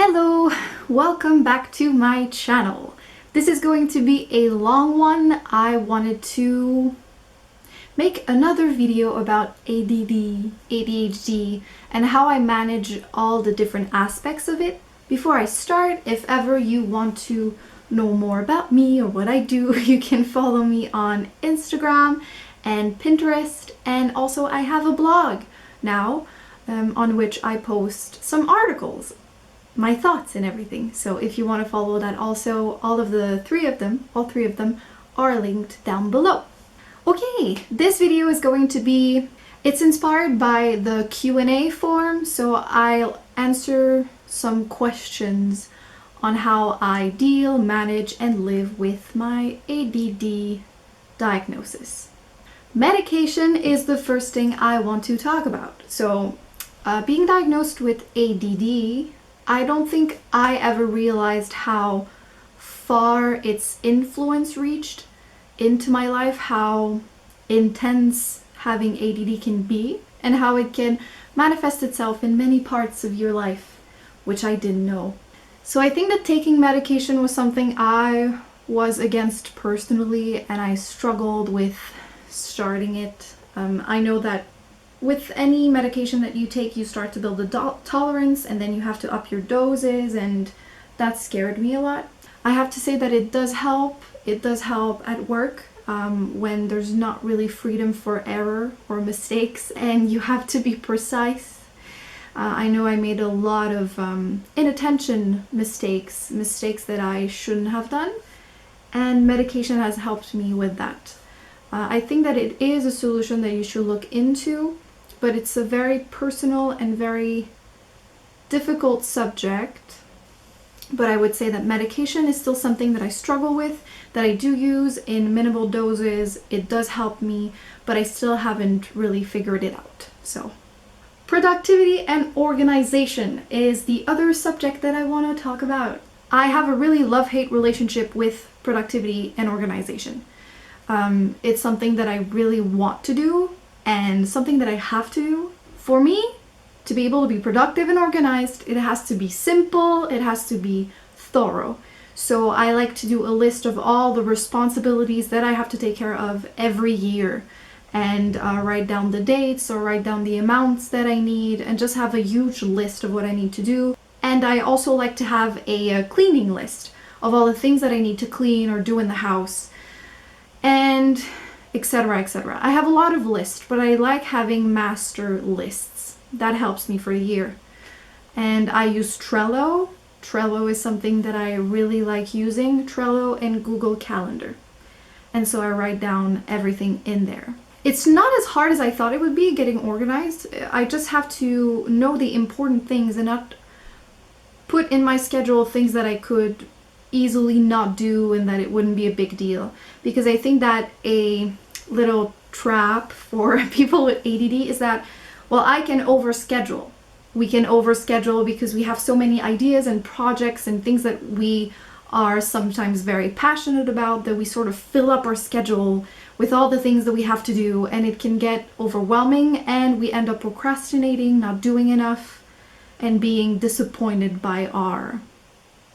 Hello, welcome back to my channel. This is going to be a long one. I wanted to make another video about ADD, ADHD, and how I manage all the different aspects of it. Before I start, if ever you want to know more about me or what I do, you can follow me on Instagram and Pinterest, and also I have a blog now on which I post some articles, my thoughts and everything. So if you want to follow that also, all three of them are linked down below. Okay, this video is going to be, it's inspired by the Q&A form, so I'll answer some questions on how I deal, manage, and live with my ADD diagnosis. Medication is the first thing I want to talk about. So being diagnosed with ADD, I don't think I ever realized how far its influence reached into my life, how intense having ADD can be, and how it can manifest itself in many parts of your life, which I didn't know. So I think that taking medication was something I was against personally, and I struggled with starting it. I know that with any medication that you take, you start to build a tolerance, and then you have to up your doses, and that scared me a lot. I have to say that it does help. It does help at work when there's not really freedom for error or mistakes, and you have to be precise. I know I made a lot of inattention mistakes that I shouldn't have done, and medication has helped me with that. I think that it is a solution that you should look into, but it's a very personal and very difficult subject. But I would say that medication is still something that I struggle with, that I do use in minimal doses. It does help me, but I still haven't really figured it out. So productivity and organization is the other subject that I want to talk about. I have a really love-hate relationship with productivity and organization. It's something that I really want to do and something that I have to do. For me, to be able to be productive and organized, it has to be simple, it has to be thorough. So I like to do a list of all the responsibilities that I have to take care of every year, and write down the dates or write down the amounts that I need, and just have a huge list of what I need to do. And I also like to have a cleaning list of all the things that I need to clean or do in the house, and etc., etc. I have a lot of lists, but I like having master lists. That helps me for a year. And I use Trello. Trello is something that I really like using. Trello and Google Calendar. And so I write down everything in there. It's not as hard as I thought it would be getting organized. I just have to know the important things and not put in my schedule things that I could easily not do and that it wouldn't be a big deal. Because I think that a little trap for people with ADD is that, well, I can overschedule. We can overschedule because we have so many ideas and projects and things that we are sometimes very passionate about, that we sort of fill up our schedule with all the things that we have to do, and it can get overwhelming, and we end up procrastinating, not doing enough, and being disappointed by our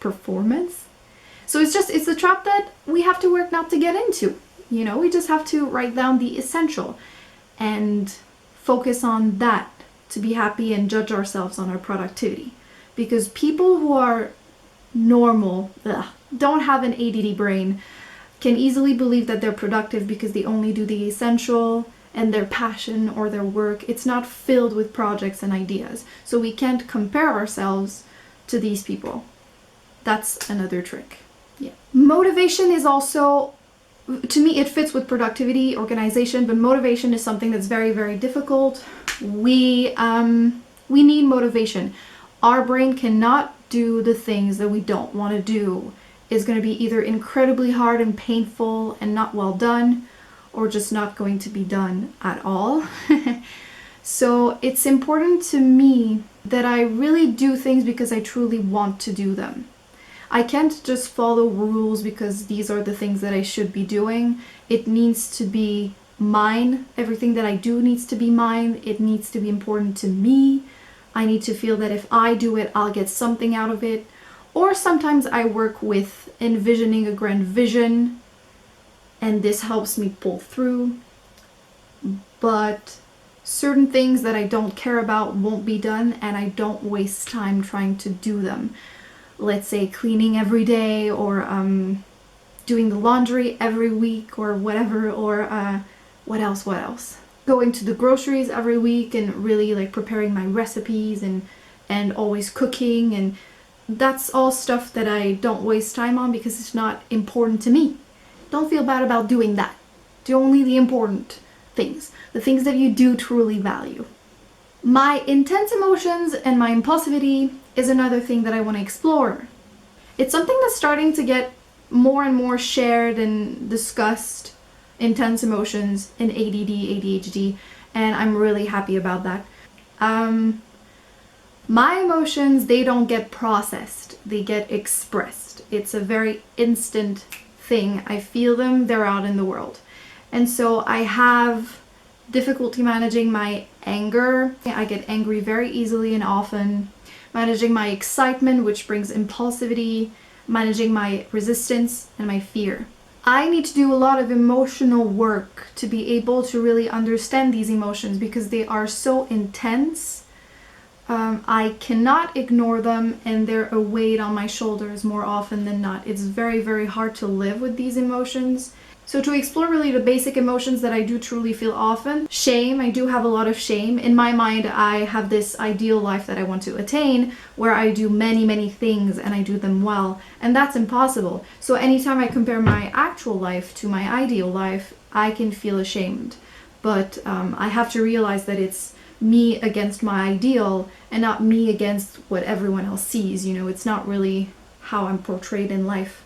performance. So it's a trap that we have to work not to get into. You know, we just have to write down the essential and focus on that to be happy and judge ourselves on our productivity. Because people who are normal, don't have an ADD brain, can easily believe that they're productive because they only do the essential, and their passion or their work, it's not filled with projects and ideas. So we can't compare ourselves to these people. That's another trick. Yeah. Motivation is also, to me, it fits with productivity, organization, but motivation is something that's very, very difficult. We need motivation. Our brain cannot do the things that we don't want to do. It's going to be either incredibly hard and painful and not well done, or just not going to be done at all. So it's important to me that I really do things because I truly want to do them. I can't just follow rules because these are the things that I should be doing. It needs to be mine. Everything that I do needs to be mine. It needs to be important to me. I need to feel that if I do it, I'll get something out of it. Or sometimes I work with envisioning a grand vision, and this helps me pull through. But certain things that I don't care about won't be done, and I don't waste time trying to do them. Let's say cleaning every day, or doing the laundry every week, or whatever, or what else? Going to the groceries every week and really like preparing my recipes and always cooking, and that's all stuff that I don't waste time on because it's not important to me. Don't feel bad about doing that. Do only the important things, the things that you do truly value. My intense emotions and my impulsivity is another thing that I want to explore. It's something that's starting to get more and more shared and discussed, intense emotions in ADD, ADHD, and I'm really happy about that. My emotions, they don't get processed, they get expressed. It's a very instant thing. I feel them, they're out in the world. And so I have difficulty managing my anger. I get angry very easily and often. Managing my excitement, which brings impulsivity. Managing my resistance and my fear. I need to do a lot of emotional work to be able to really understand these emotions because they are so intense. I cannot ignore them, and they're a weight on my shoulders more often than not. It's very, very hard to live with these emotions. So to explore really the basic emotions that I do truly feel often. Shame, I do have a lot of shame. In my mind, I have this ideal life that I want to attain where I do many, many things and I do them well. And that's impossible. So anytime I compare my actual life to my ideal life, I can feel ashamed. But I have to realize that it's me against my ideal and not me against what everyone else sees. You know, it's not really how I'm portrayed in life.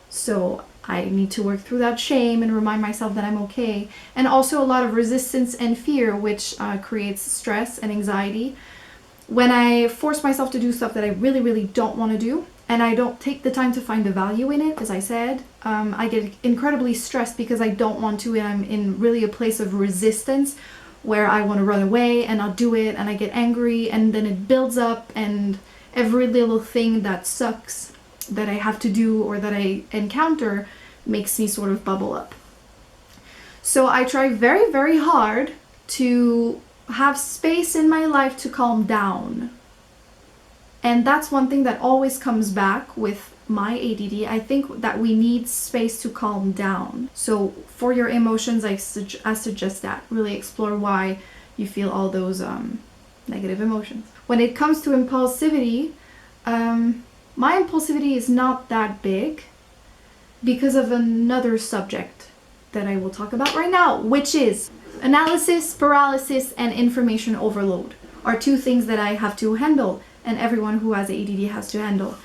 So I need to work through that shame and remind myself that I'm okay. And also a lot of resistance and fear, which creates stress and anxiety. When I force myself to do stuff that I really, really don't want to do, and I don't take the time to find the value in it, as I said, I get incredibly stressed because I don't want to, and I'm in really a place of resistance where I want to run away and not do it, and I get angry, and then it builds up, and every little thing that sucks that I have to do or that I encounter makes me sort of bubble up. So I try very, very hard to have space in my life to calm down. And that's one thing that always comes back with my ADD. I think that we need space to calm down. So for your emotions, I suggest that. Really explore why you feel all those negative emotions. When it comes to impulsivity, my impulsivity is not that big because of another subject that I will talk about right now, which is analysis, paralysis, and information overload are two things that I have to handle, and everyone who has ADD has to handle.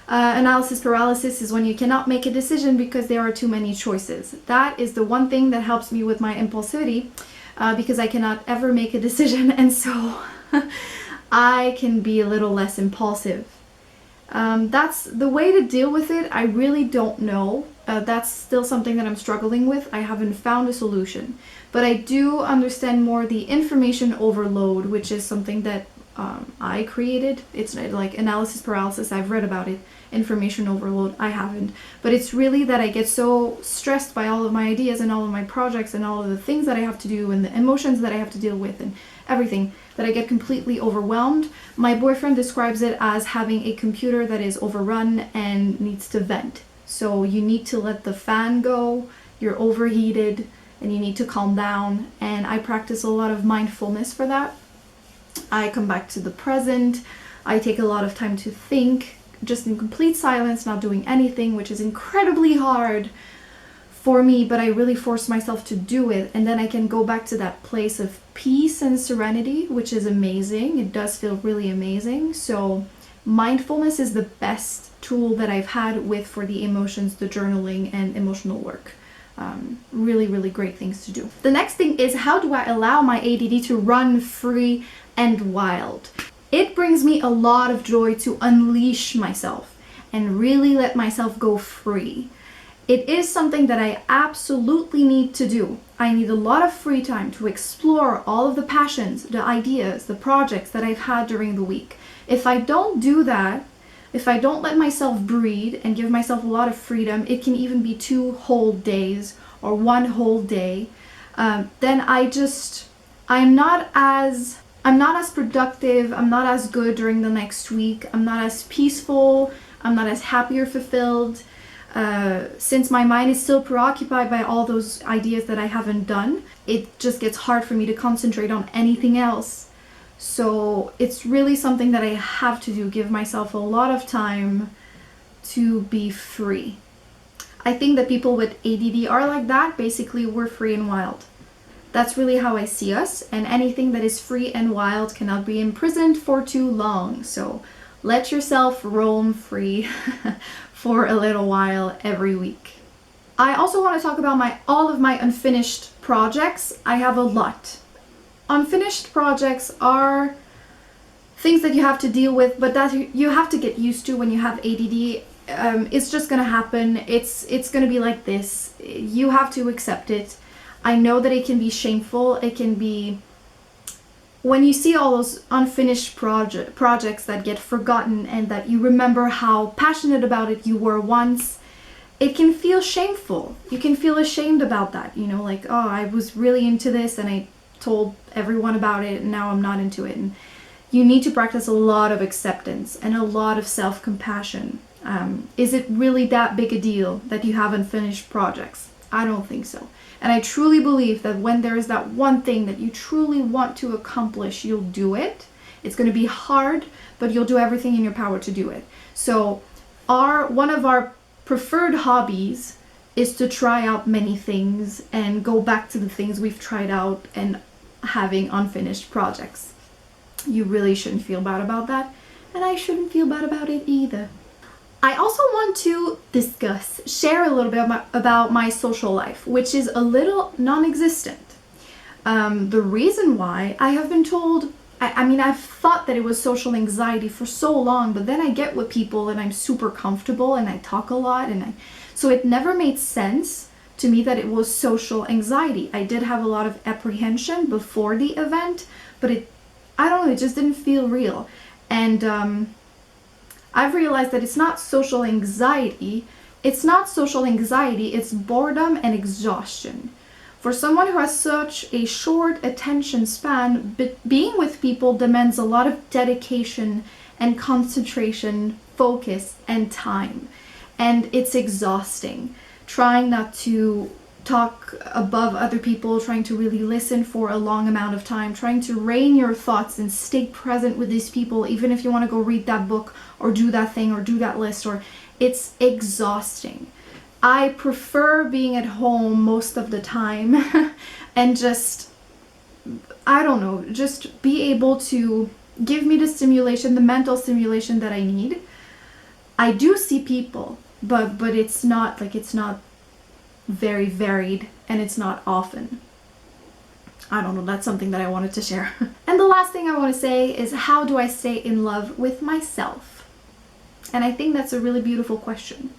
Analysis paralysis is when you cannot make a decision because there are too many choices. That is the one thing that helps me with my impulsivity because I cannot ever make a decision, and so I can be a little less impulsive. That's the way to deal with it. I really don't know. That's still something that I'm struggling with. I haven't found a solution. But I do understand more the information overload, which is something that I created. It's like analysis paralysis. I've read about it. Information overload, I haven't. But it's really that I get so stressed by all of my ideas and all of my projects and all of the things that I have to do and the emotions that I have to deal with and everything that I get completely overwhelmed. My boyfriend describes it as having a computer that is overrun and needs to vent. So you need to let the fan go, you're overheated, and you need to calm down. And I practice a lot of mindfulness for that. I come back to the present. I take a lot of time to think, just in complete silence, not doing anything, which is incredibly hard for me, but I really force myself to do it, and then I can go back to that place of peace and serenity, which is amazing. It does feel really amazing. So mindfulness is the best tool that I've had with for the emotions, the journaling, and emotional work. Really, really great things to do. The next thing is, how do I allow my ADD to run free and wild? It brings me a lot of joy to unleash myself and really let myself go free. It is something that I absolutely need to do. I need a lot of free time to explore all of the passions, the ideas, the projects that I've had during the week. If I don't do that, if I don't let myself breathe and give myself a lot of freedom, it can even be 2 whole days or 1 whole day, then I'm not as productive, I'm not as good during the next week, I'm not as peaceful, I'm not as happy or fulfilled, since my mind is still preoccupied by all those ideas that I haven't done. It just gets hard for me to concentrate on anything else. So it's really something that I have to do, give myself a lot of time to be free. I think that people with ADD are like that. Basically, we're free and wild. That's really how I see us, and anything that is free and wild cannot be imprisoned for too long. So let yourself roam free for a little while every week. I also want to talk about all of my unfinished projects. I have a lot. Unfinished projects are things that you have to deal with, but that you have to get used to when you have ADD. It's just gonna happen. It's gonna be like this. You have to accept it. I know that it can be shameful. It can be, when you see all those unfinished projects that get forgotten and that you remember how passionate about it you were once, it can feel shameful. You can feel ashamed about that, like, oh, I was really into this and I told everyone about it and now I'm not into it. And you need to practice a lot of acceptance and a lot of self-compassion. Is it really that big a deal that you have unfinished projects? I don't think so. And I truly believe that when there is that one thing that you truly want to accomplish, you'll do it. It's going to be hard, but you'll do everything in your power to do it. So one of our preferred hobbies is to try out many things and go back to the things we've tried out and having unfinished projects. You really shouldn't feel bad about that, and I shouldn't feel bad about it either. I also want to share a little bit about my social life, which is a little non-existent. The reason why, I have been told, I've thought that it was social anxiety for so long, but then I get with people and I'm super comfortable and I talk a lot, so it never made sense to me that it was social anxiety. I did have a lot of apprehension before the event, but it just didn't feel real. And I've realized that it's not social anxiety. It's boredom and exhaustion. For someone who has such a short attention span, being with people demands a lot of dedication and concentration, focus, and time. And it's exhausting. Trying not to talk above other people, trying to really listen for a long amount of time, trying to rein your thoughts and stay present with these people, even if you want to go read that book or do that thing or do that list, it's exhausting. I prefer being at home most of the time and just be able to give me the mental stimulation that I need. I do see people, but it's not very varied, and it's not often. I don't know, that's something that I wanted to share. And the last thing I want to say is, how do I stay in love with myself? And I think that's a really beautiful question.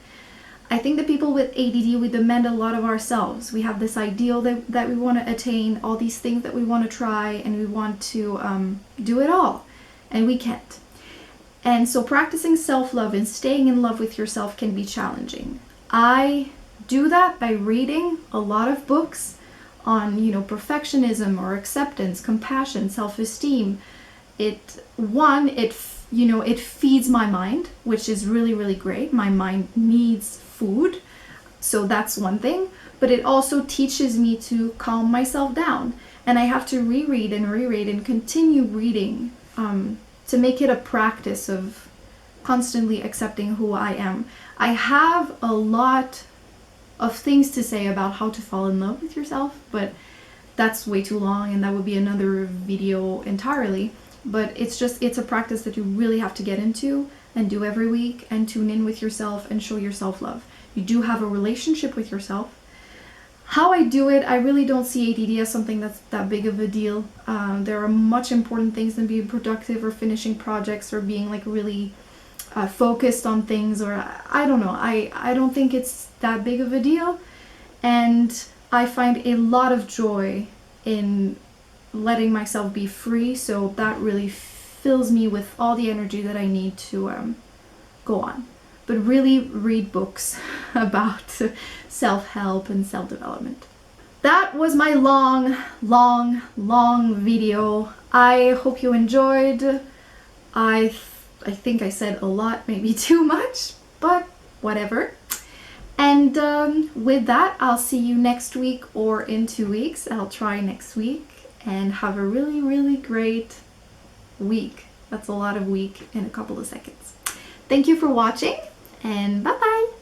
I think that people with ADD, we demand a lot of ourselves. We have this ideal that we want to attain, all these things that we want to try, and we want to do it all, and we can't. And so practicing self-love and staying in love with yourself can be challenging. I do that by reading a lot of books on, perfectionism or acceptance, compassion, self-esteem. It feeds my mind, which is really, really great. My mind needs food, so that's one thing. But it also teaches me to calm myself down, and I have to reread and continue reading to make it a practice of constantly accepting who I am. I have a lot of things to say about how to fall in love with yourself, but that's way too long and that would be another video entirely. But it's a practice that you really have to get into and do every week, and tune in with yourself and show yourself love. You do have a relationship with yourself. How I do it, I really don't see ADD as something that's that big of a deal. There are much important things than being productive or finishing projects or being really focused on things, or I don't know. I don't think it's that big of a deal, and I find a lot of joy in letting myself be free, so that really fills me with all the energy that I need to go on. But really read books about self-help and self-development. That was my long video. I hope you enjoyed. I think I said a lot, maybe too much, but whatever. And with that, I'll see you next week or in 2 weeks. I'll try next week, and have a really great week. That's a lot of week in a couple of seconds. Thank you for watching, and bye bye!